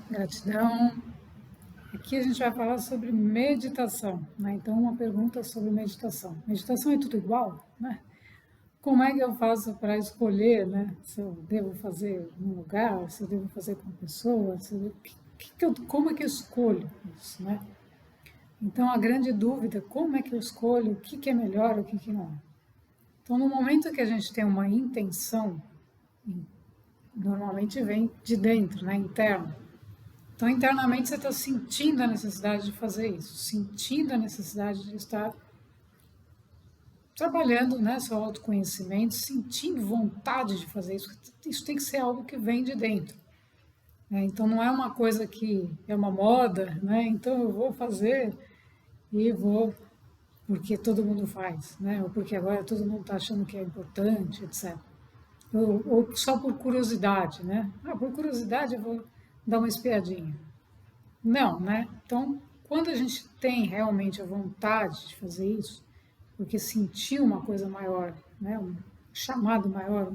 Gratidão. Aqui a gente vai falar sobre meditação, né? Então, uma pergunta sobre meditação. Meditação é tudo igual, né? Como é que eu faço para escolher, né? Se eu devo fazer num lugar, se eu devo fazer com pessoas, como é que eu escolho isso, né? Então, a grande dúvida, como é que eu escolho o que é melhor, o que não é? Então, no momento que a gente tem uma intenção, normalmente vem de dentro, né? Interno. Então, internamente, você está sentindo a necessidade de fazer isso, sentindo a necessidade de estar trabalhando, né, seu autoconhecimento, sentindo vontade de fazer isso. Isso tem que ser algo que vem de dentro, né? Então, não é uma coisa que é uma moda, né? Então, eu vou fazer e vou porque todo mundo faz, né? Ou porque agora todo mundo está achando que é importante, etc. Ou só por curiosidade, né? Ah, por curiosidade eu vou dar uma espiadinha. Não, né? Então, quando a gente tem realmente a vontade de fazer isso, porque sentiu uma coisa maior, né? Um chamado maior,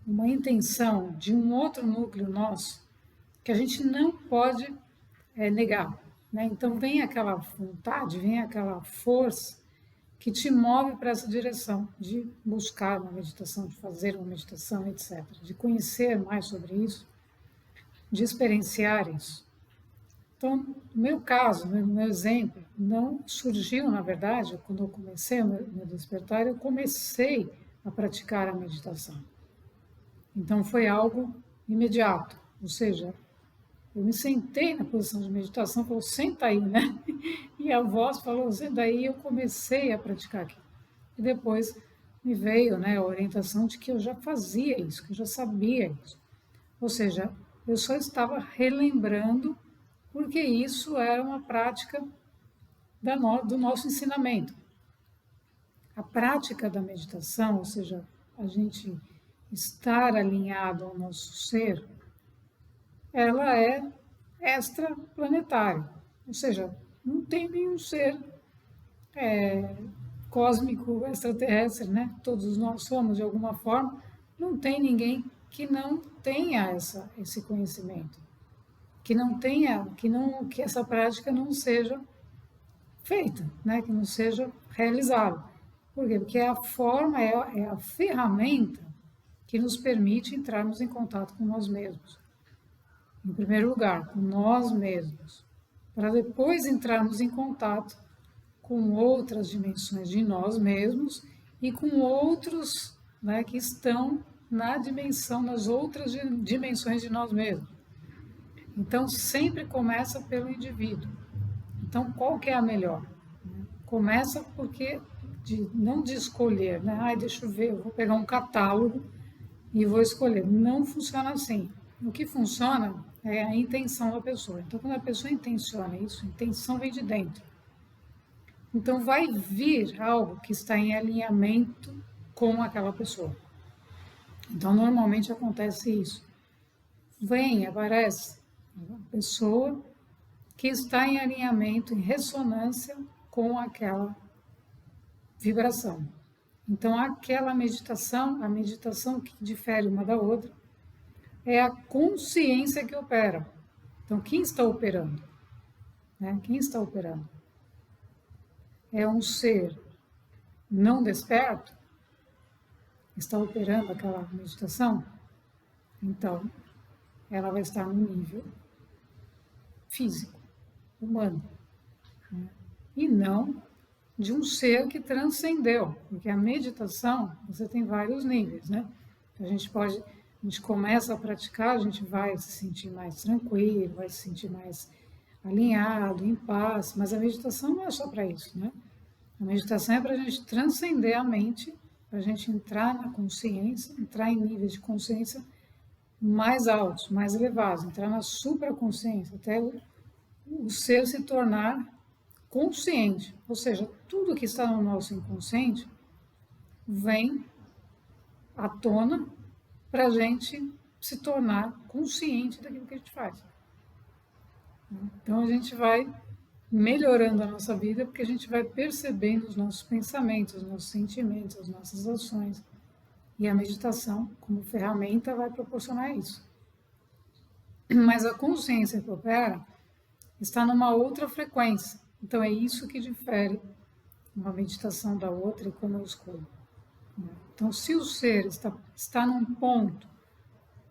uma intenção de um outro núcleo nosso, que a gente não pode negar, né? Então, vem aquela vontade, vem aquela força que te move para essa direção de buscar uma meditação, de fazer uma meditação, etc., de conhecer mais sobre isso, de experienciar isso. Então, no meu caso, no meu exemplo, não surgiu, na verdade, quando eu comecei o meu despertar, eu comecei a praticar a meditação. Então, foi algo imediato, ou seja, eu me sentei na posição de meditação, falou, senta aí, né? E a voz falou, senta aí, e eu comecei a praticar aquilo. E depois me veio, né, a orientação de que eu já fazia isso, que eu já sabia isso. Ou seja, eu só estava relembrando porque isso era uma prática do nosso ensinamento. A prática da meditação, ou seja, a gente estar alinhado ao nosso ser, ela é extraplanetária. Ou seja, não tem nenhum ser cósmico extraterrestre, né? Todos nós somos de alguma forma. Não tem ninguém que não tenha esse conhecimento, que não tenha, que essa prática não seja feita, né? Que não seja realizada. Por quê? Porque é a forma, é a ferramenta que nos permite entrarmos em contato com nós mesmos. Em primeiro lugar, com nós mesmos, para depois entrarmos em contato com outras dimensões de nós mesmos e com outros, né, que estão na dimensão, nas outras dimensões de nós mesmos. Então, sempre começa pelo indivíduo. Então, qual que é a melhor? Começa porque não de escolher, né? Ai, deixa eu ver, eu vou pegar um catálogo e vou escolher. Não funciona assim. O que funciona é a intenção da pessoa. Então, quando a pessoa intenciona isso, a intenção vem de dentro. Então, vai vir algo que está em alinhamento com aquela pessoa. Então, normalmente acontece isso. Vem, aparece uma pessoa que está em alinhamento, em ressonância com aquela vibração. Então, aquela meditação, a meditação que difere uma da outra, é a consciência que opera. Então, quem está operando? Né? Quem está operando? É um ser não desperto? Está operando aquela meditação? Então, ela vai estar no nível físico, humano, né? E não de um ser que transcendeu, porque a meditação, você tem vários níveis, né? A gente começa a praticar, a gente vai se sentir mais tranquilo, vai se sentir mais alinhado, em paz, mas a meditação não é só para isso, né? A meditação é para a gente transcender a mente, para a gente entrar na consciência, entrar em níveis de consciência mais altos, mais elevados, entrar na supraconsciência, até o ser se tornar consciente. Ou seja, tudo que está no nosso inconsciente vem à tona para a gente se tornar consciente daquilo que a gente faz. Então a gente vai melhorando a nossa vida porque a gente vai percebendo os nossos pensamentos, os nossos sentimentos, as nossas ações. E a meditação, como ferramenta, vai proporcionar isso. Mas a consciência que opera está numa outra frequência. Então é isso que difere uma meditação da outra e como eu escolho. Então, se o ser está num ponto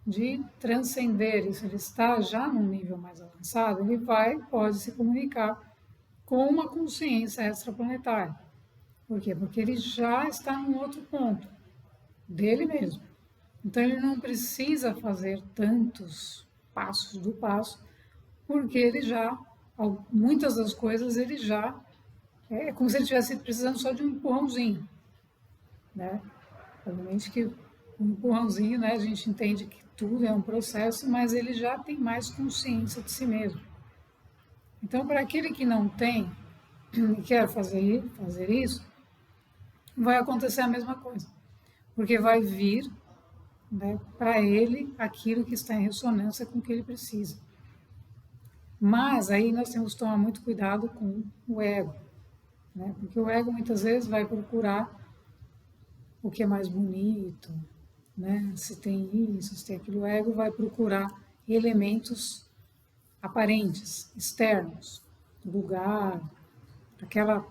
de transcender isso, ele está já num nível mais avançado, ele pode se comunicar com uma consciência extraplanetária. Por quê? Porque ele já está num outro ponto dele mesmo. Então ele não precisa fazer tantos passos do passo, porque ele já, muitas das coisas ele já, é como se ele estivesse precisando só de um empurrãozinho, né? Obviamente que o empurrãozinho, né, a gente entende que tudo é um processo, mas ele já tem mais consciência de si mesmo. Então, para aquele que não tem e quer fazer isso, vai acontecer a mesma coisa, porque vai vir, né, para ele aquilo que está em ressonância com o que ele precisa. Mas aí nós temos que tomar muito cuidado com o ego, né, porque o ego muitas vezes vai procurar o que é mais bonito, né? Se tem isso, se tem aquilo, o ego vai procurar elementos aparentes, externos, lugar, aquela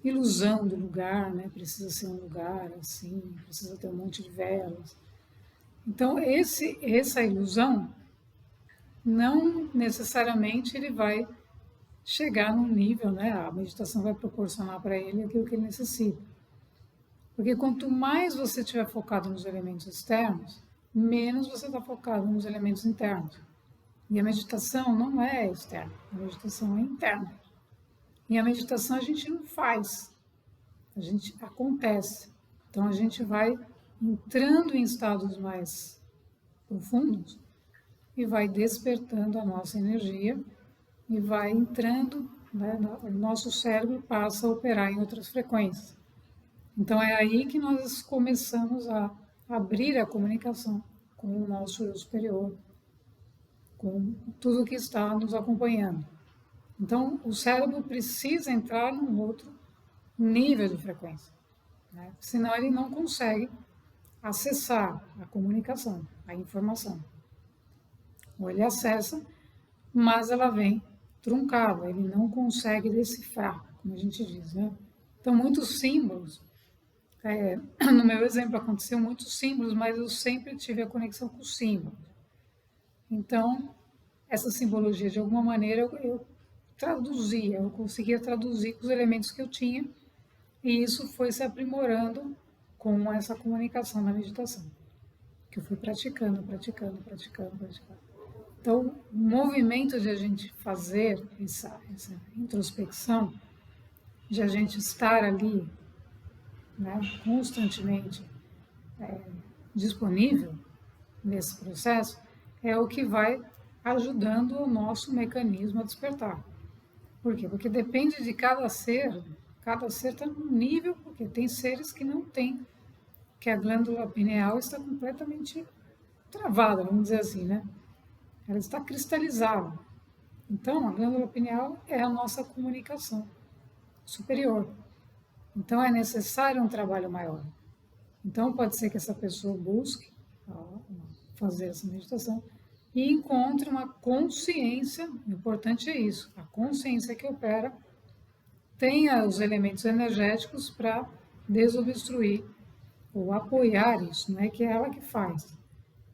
ilusão do lugar, né? Precisa ser um lugar assim, precisa ter um monte de velas. Então, essa ilusão, não necessariamente ele vai chegar num nível, né? A meditação vai proporcionar para ele aquilo que ele necessita. Porque quanto mais você estiver focado nos elementos externos, menos você está focado nos elementos internos. E a meditação não é externa, a meditação é interna. E a meditação a gente não faz, a gente acontece. Então a gente vai entrando em estados mais profundos e vai despertando a nossa energia e vai entrando, né, o nosso cérebro passa a operar em outras frequências. Então é aí que nós começamos a abrir a comunicação com o nosso eu superior, com tudo que está nos acompanhando. Então o cérebro precisa entrar num outro nível de frequência, né? Senão ele não consegue acessar a comunicação, a informação. Ou ele acessa, mas ela vem truncada, ele não consegue decifrar, como a gente diz, né? Então muitos símbolos, no meu exemplo aconteceu muitos símbolos, mas eu sempre tive a conexão com os símbolos. Então, essa simbologia, de alguma maneira, eu traduzia, eu conseguia traduzir com os elementos que eu tinha, e isso foi se aprimorando com essa comunicação na meditação, que eu fui praticando. Então, o movimento de a gente fazer essa introspecção, de a gente estar ali, né, constantemente disponível nesse processo, é o que vai ajudando o nosso mecanismo a despertar. Por quê? Porque depende de cada ser está num nível, porque tem seres que não têm, que a glândula pineal está completamente travada, vamos dizer assim, né? Ela está cristalizada. Então, a glândula pineal é a nossa comunicação superior. Então, é necessário um trabalho maior. Então, pode ser que essa pessoa busque fazer essa meditação e encontre uma consciência, o importante é isso, a consciência que opera tenha os elementos energéticos para desobstruir ou apoiar isso, não é que é ela que faz.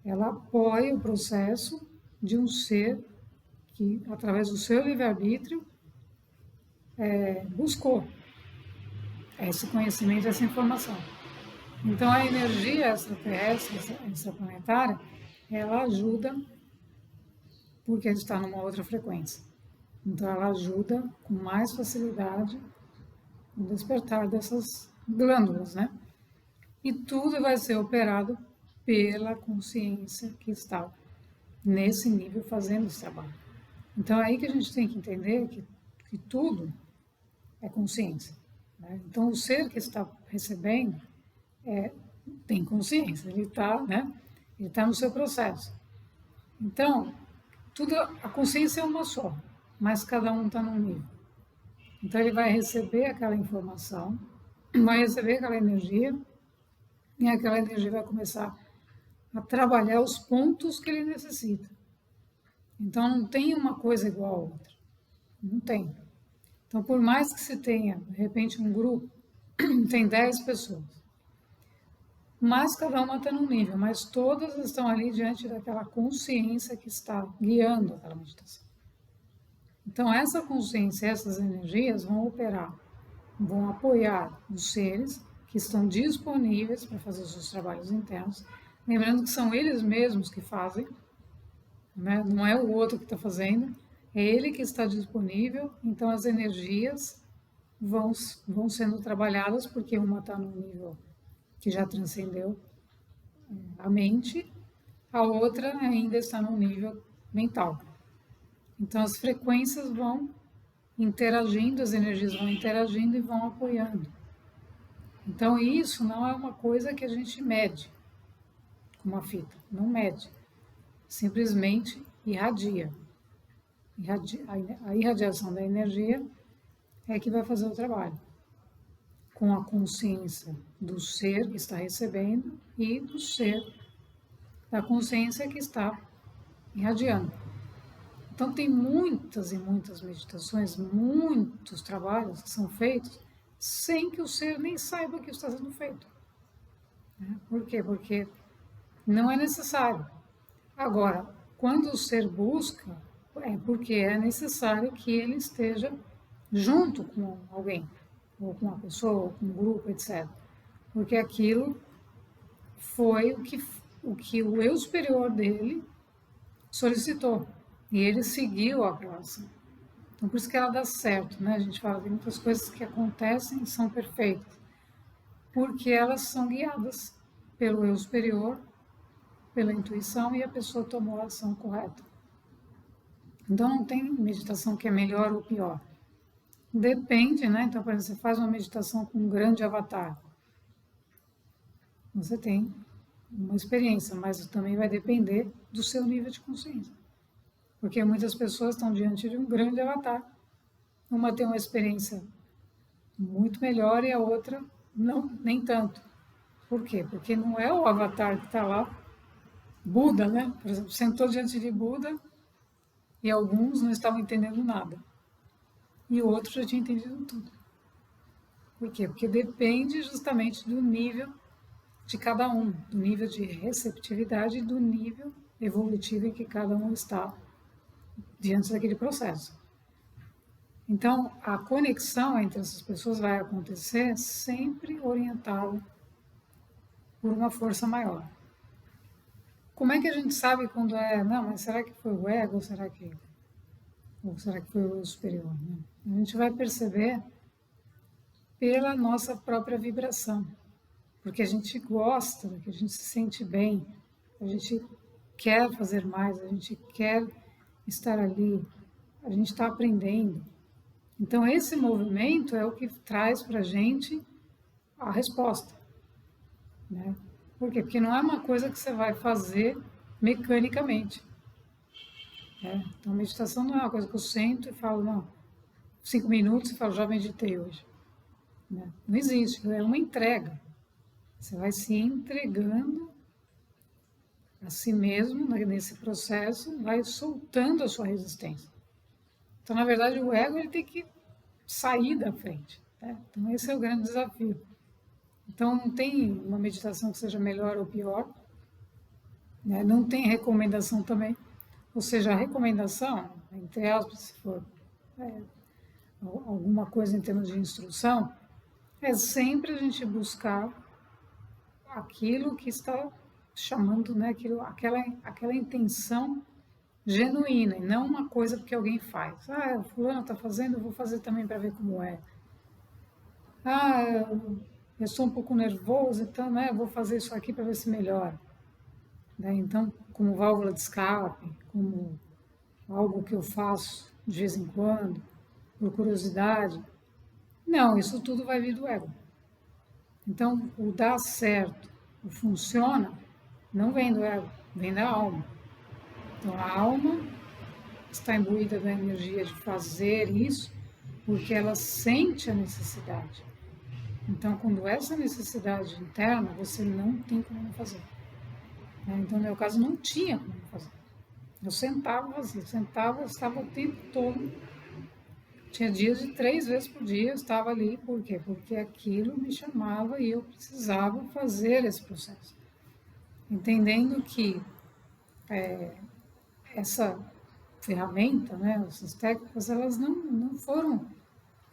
Ela apoia o processo de um ser que, através do seu livre-arbítrio, buscou esse conhecimento, essa informação. Então, a energia extraterrestre, extraplanetária, ela ajuda porque está numa outra frequência. Então, ela ajuda com mais facilidade no despertar dessas glândulas, né? E tudo vai ser operado pela consciência que está nesse nível fazendo esse trabalho. Então, é aí que a gente tem que entender que tudo é consciência, né? Então, o ser que está recebendo tem consciência, ele está, né? Ele está no seu processo. Então, a consciência é uma só, mas cada um está num nível. Então, ele vai receber aquela informação, vai receber aquela energia, e aquela energia vai começar a trabalhar os pontos que ele necessita. Então, não tem uma coisa igual a outra. Não tem. Então, por mais que se tenha, de repente, um grupo, tem 10 pessoas, mas cada uma está num nível, mas todas estão ali diante daquela consciência que está guiando aquela meditação. Então, essa consciência, essas energias vão operar, vão apoiar os seres que estão disponíveis para fazer os seus trabalhos internos, lembrando que são eles mesmos que fazem, né? Não é o outro que está fazendo, é ele que está disponível, então as energias vão sendo trabalhadas, porque uma está no nível que já transcendeu a mente, a outra ainda está no nível mental. Então as frequências vão interagindo, as energias vão interagindo e vão apoiando. Então isso não é uma coisa que a gente mede com uma fita, não mede, simplesmente irradia. A irradiação da energia é que vai fazer o trabalho, com a consciência do ser que está recebendo e do ser da consciência que está irradiando. Então tem muitas e muitas meditações, muitos trabalhos que são feitos sem que o ser nem saiba que está sendo feito. Por quê? Porque não é necessário. Agora, quando o ser busca, é porque é necessário que ele esteja junto com alguém, ou com uma pessoa, ou com um grupo, etc. Porque aquilo foi o que o eu superior dele solicitou. E ele seguiu aquela ação. Então, por isso que ela dá certo, né? A gente fala, tem muitas coisas que acontecem e são perfeitas. Porque elas são guiadas pelo eu superior, pela intuição, e a pessoa tomou a ação correta. Então, não tem meditação que é melhor ou pior. Depende, né? Então, por exemplo, você faz uma meditação com um grande avatar. Você tem uma experiência, mas também vai depender do seu nível de consciência. Porque muitas pessoas estão diante de um grande avatar. Uma tem uma experiência muito melhor e a outra não, nem tanto. Por quê? Porque não é o avatar que está lá, Buda, né? Por exemplo, sentou diante de Buda e alguns não estavam entendendo nada. E o outro já tinha entendido tudo. Por quê? Porque depende justamente do nível de cada um, do nível de receptividade e do nível evolutivo em que cada um está diante daquele processo. Então, a conexão entre essas pessoas vai acontecer sempre orientada por uma força maior. Como é que a gente sabe quando é, não, mas será que foi o ego ou será que foi o eu superior? Né? A gente vai perceber pela nossa própria vibração, porque a gente gosta, que a gente se sente bem, a gente quer fazer mais, a gente quer estar ali, a gente está aprendendo. Então, esse movimento é o que traz para a gente a resposta. Né? Por quê? Porque não é uma coisa que você vai fazer mecanicamente. Né? Então, meditação não é uma coisa que eu sento e falo, não, 5 minutos e falo, já meditei hoje. Né? Não existe, é uma entrega. Você vai se entregando a si mesmo nesse processo, vai soltando a sua resistência. Então, na verdade, o ego ele tem que sair da frente. Né? Então, esse é o grande desafio. Então, não tem uma meditação que seja melhor ou pior. Né? Não tem recomendação também. Ou seja, a recomendação, entre aspas, se for alguma coisa em termos de instrução, é sempre a gente buscar aquilo que está chamando, né, aquela intenção genuína, e não uma coisa porque alguém faz. Ah, o fulano está fazendo, eu vou fazer também para ver como é. Ah, eu sou um pouco nervoso, então, né, eu vou fazer isso aqui para ver se melhora. Né? Então, como válvula de escape, como algo que eu faço de vez em quando, por curiosidade. Não, isso tudo vai vir do ego. Então, o dar certo, o funciona, não vem do ego, vem da alma. Então, a alma está imbuída da energia de fazer isso porque ela sente a necessidade. Então, quando essa necessidade interna, você não tem como fazer. Então, no meu caso, não tinha como fazer. Eu sentava assim, sentava, estava o tempo todo. Tinha dias de 3 vezes por dia eu estava ali. Por quê? Porque aquilo me chamava e eu precisava fazer esse processo. Entendendo que essa ferramenta, né, essas técnicas, elas não foram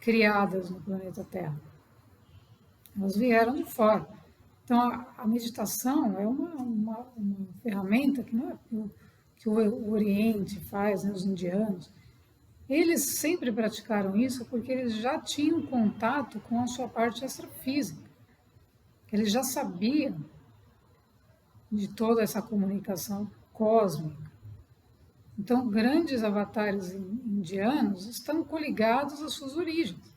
criadas no planeta Terra. Elas vieram de fora. Então, a meditação é uma ferramenta que não é que o Oriente faz, né, os indianos. Eles sempre praticaram isso porque eles já tinham contato com a sua parte extrafísica. Eles já sabiam de toda essa comunicação cósmica. Então, grandes avatares indianos estão coligados às suas origens.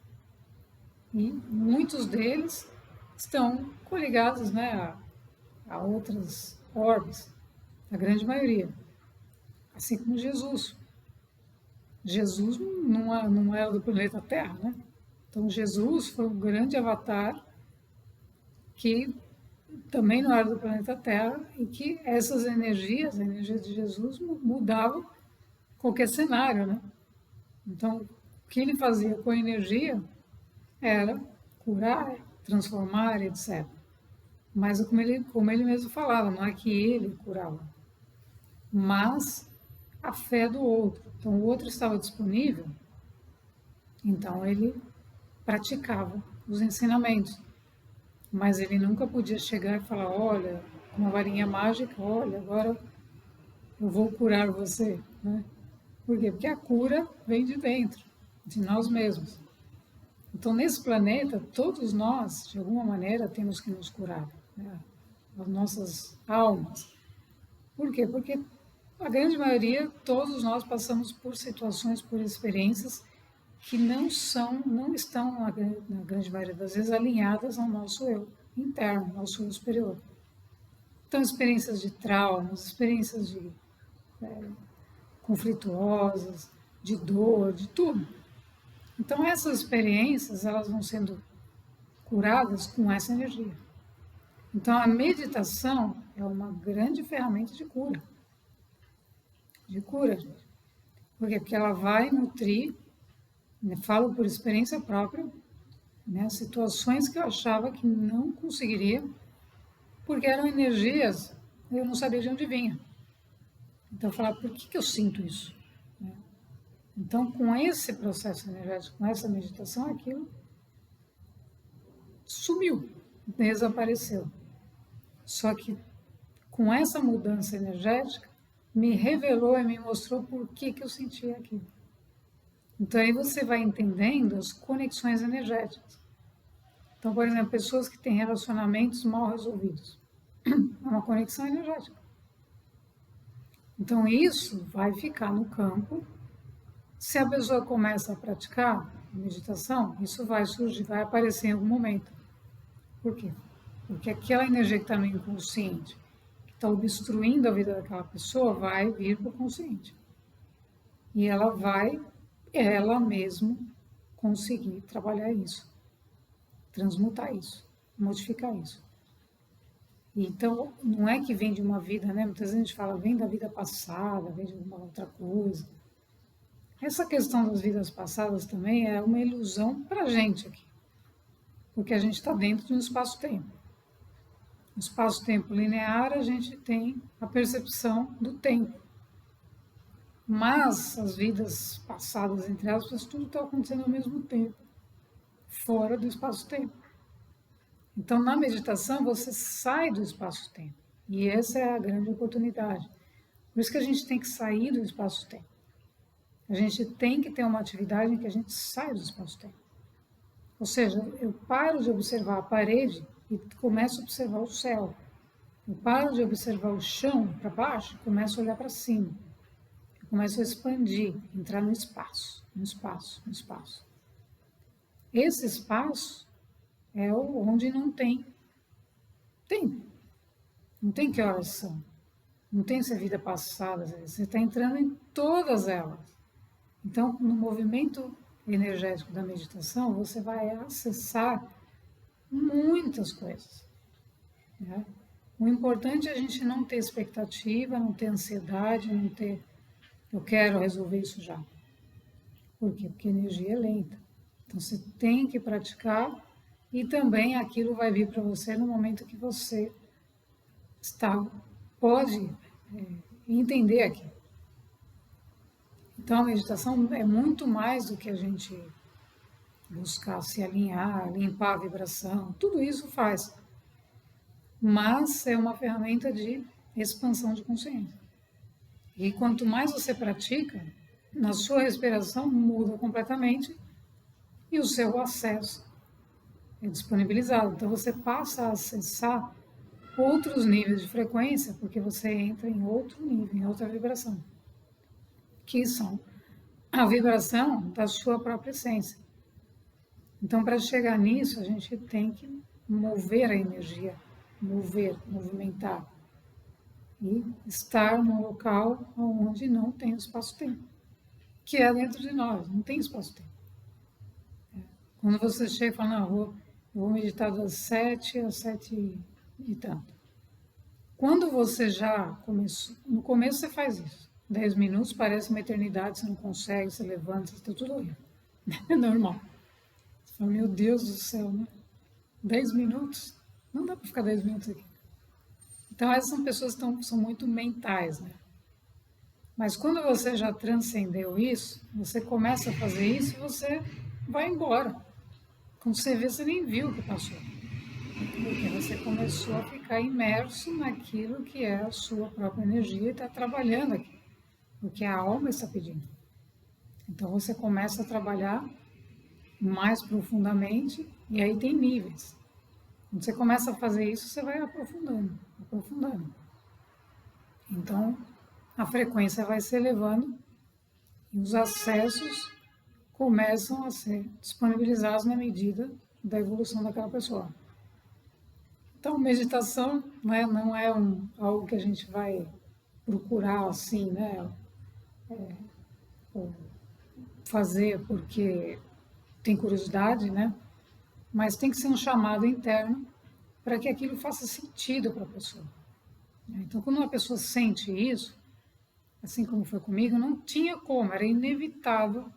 E muitos deles estão coligados, né, a outras orbes, a grande maioria. Assim como Jesus. Jesus não era do planeta Terra, né? Então, Jesus foi um grande avatar que também não era do planeta Terra e que essas energias, a energia de Jesus, mudavam qualquer cenário, né? Então, o que ele fazia com a energia era curar, transformar, etc. Mas como ele mesmo falava, não é que ele curava, mas a fé do outro. Então, o outro estava disponível, então ele praticava os ensinamentos. Mas ele nunca podia chegar e falar, olha, com uma varinha mágica, olha, agora eu vou curar você, né? Por quê? Porque a cura vem de dentro, de nós mesmos. Então, nesse planeta, todos nós, de alguma maneira, temos que nos curar, né? As nossas almas. Por quê? Porque a grande maioria, todos nós passamos por situações, por experiências que não estão, na grande maioria das vezes, alinhadas ao nosso eu interno, ao seu superior. Então, experiências de traumas, experiências de conflituosas, de dor, de tudo. Então, essas experiências, elas vão sendo curadas com essa energia. Então, a meditação é uma grande ferramenta de cura. De cura, gente. Por quê? Porque ela vai nutrir, né, falo por experiência própria, né, situações que eu achava que não conseguiria, porque eram energias, eu não sabia de onde vinha. Então, eu falava, por que eu sinto isso? Né? Então, com esse processo energético, com essa meditação, aquilo sumiu, desapareceu. Só que com essa mudança energética, me revelou e me mostrou por que eu sentia aquilo. Então, aí você vai entendendo as conexões energéticas. Então, por exemplo, pessoas que têm relacionamentos mal resolvidos. É uma conexão energética. Então, isso vai ficar no campo. Se a pessoa começa a praticar a meditação, isso vai surgir, vai aparecer em algum momento. Por quê? Porque aquela energia que está no inconsciente, que está obstruindo a vida daquela pessoa, vai vir para o consciente. E ela vai, ela mesma, conseguir trabalhar isso, transmutar isso, modificar isso. Então, não é que vem de uma vida, né? Muitas vezes a gente fala, vem da vida passada, vem de alguma outra coisa. Essa questão das vidas passadas também é uma ilusão para a gente aqui, porque a gente está dentro de um espaço-tempo. No espaço-tempo linear, a gente tem a percepção do tempo. Mas as vidas passadas, entre aspas, tudo está acontecendo ao mesmo tempo, fora do espaço-tempo. Então, na meditação, você sai do espaço-tempo. E essa é a grande oportunidade. Por isso que a gente tem que sair do espaço-tempo. A gente tem que ter uma atividade em que a gente sai do espaço-tempo. Ou seja, eu paro de observar a parede e começo a observar o céu. Eu paro de observar o chão para baixo e começo a olhar para cima. Eu começo a expandir, entrar no espaço, no espaço, no espaço. Esse espaço é onde não tem tempo. Não tem que horas são. Não tem se é vida passada. Você está entrando em todas elas. Então, no movimento energético da meditação, você vai acessar muitas coisas. Né? O importante é a gente não ter expectativa, não ter ansiedade, não ter Eu quero resolver isso já. Por quê? Porque a energia é lenta. Então você tem que praticar e também aquilo vai vir para você no momento que você pode entender aquilo. Então a meditação é muito mais do que a gente buscar se alinhar, limpar a vibração, tudo isso faz. Mas é uma ferramenta de expansão de consciência. E quanto mais você pratica, na sua respiração muda completamente e o seu acesso é disponibilizado. Então você passa a acessar outros níveis de frequência, porque você entra em outro nível, em outra vibração, que são a vibração da sua própria essência. Então, para chegar nisso, a gente tem que mover a energia, movimentar e estar num local onde não tem espaço-tempo, que é dentro de nós, não tem espaço-tempo. Quando você chega e fala, não, eu vou meditar das 7 às 7 e tanto. Quando você já começou, no começo você faz isso, 10 minutos parece uma eternidade, você não consegue, você levanta, você está tudo horrível. É normal. Você fala, meu Deus do céu, né? 10 minutos? Não dá para ficar 10 minutos aqui. Então essas são pessoas que são muito mentais, né? Mas quando você já transcendeu isso, você começa a fazer isso e você vai embora. Quando você vê, você nem viu o que passou. Porque você começou a ficar imerso naquilo que é a sua própria energia e está trabalhando aqui. O que a alma está pedindo. Então você começa a trabalhar mais profundamente e aí tem níveis. Quando você começa a fazer isso, você vai aprofundando, aprofundando. Então a frequência vai se elevando e os acessos começam a ser disponibilizados na medida da evolução daquela pessoa. Então, meditação não é algo que a gente vai procurar assim, né? Fazer porque tem curiosidade, né? Mas tem que ser um chamado interno para que aquilo faça sentido para a pessoa. Então, quando uma pessoa sente isso, assim como foi comigo, não tinha como, era inevitável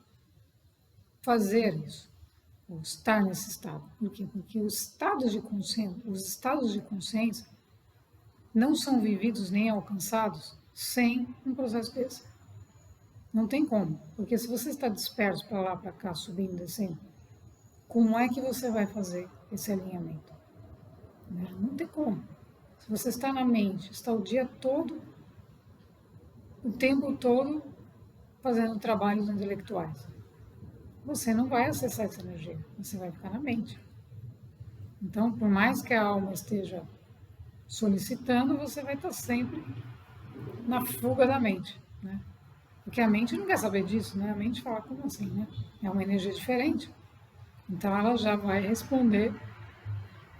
fazer isso, ou estar nesse estado. Por quê? Porque os estados de consciência não são vividos nem alcançados sem um processo desse. Não tem como, porque se você está disperso para lá, para cá, subindo e descendo, como é que você vai fazer esse alinhamento? Não tem como. Se você está na mente, está o dia todo, o tempo todo, fazendo trabalhos intelectuais, você não vai acessar essa energia, você vai ficar na mente. Então, por mais que a alma esteja solicitando, você vai estar sempre na fuga da mente, né? Porque a mente não quer saber disso, né? A mente fala, como assim, né? É uma energia diferente. Então, ela já vai responder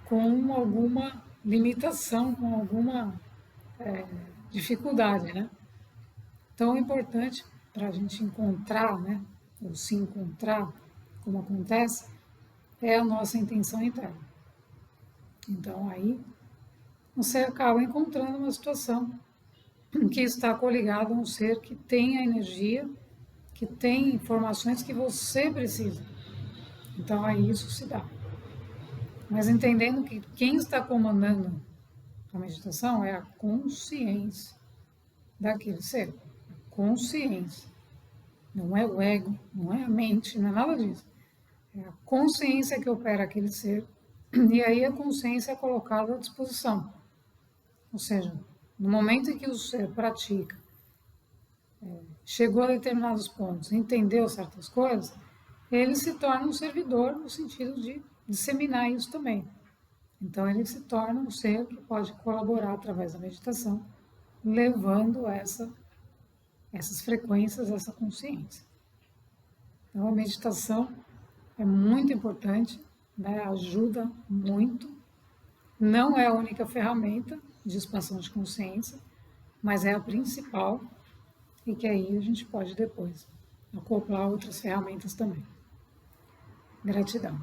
com alguma limitação, com alguma dificuldade, né? Então, é importante para a gente encontrar, né? Ou se encontrar, como acontece, é a nossa intenção interna. Então, aí você acaba encontrando uma situação que está coligada a um ser que tem a energia, que tem informações que você precisa. Então, aí isso se dá. Mas entendendo que quem está comandando a meditação é a consciência daquele ser. A consciência. Não é o ego, não é a mente, não é nada disso. É a consciência que opera aquele ser. E aí a consciência é colocada à disposição. Ou seja, no momento em que o ser pratica, chegou a determinados pontos, entendeu certas coisas, ele se torna um servidor no sentido de disseminar isso também. Então ele se torna um ser que pode colaborar através da meditação, levando essas frequências, essa consciência. Então a meditação é muito importante, né? Ajuda muito. Não é a única ferramenta de expansão de consciência, mas é a principal e que aí a gente pode depois acoplar outras ferramentas também. Gratidão.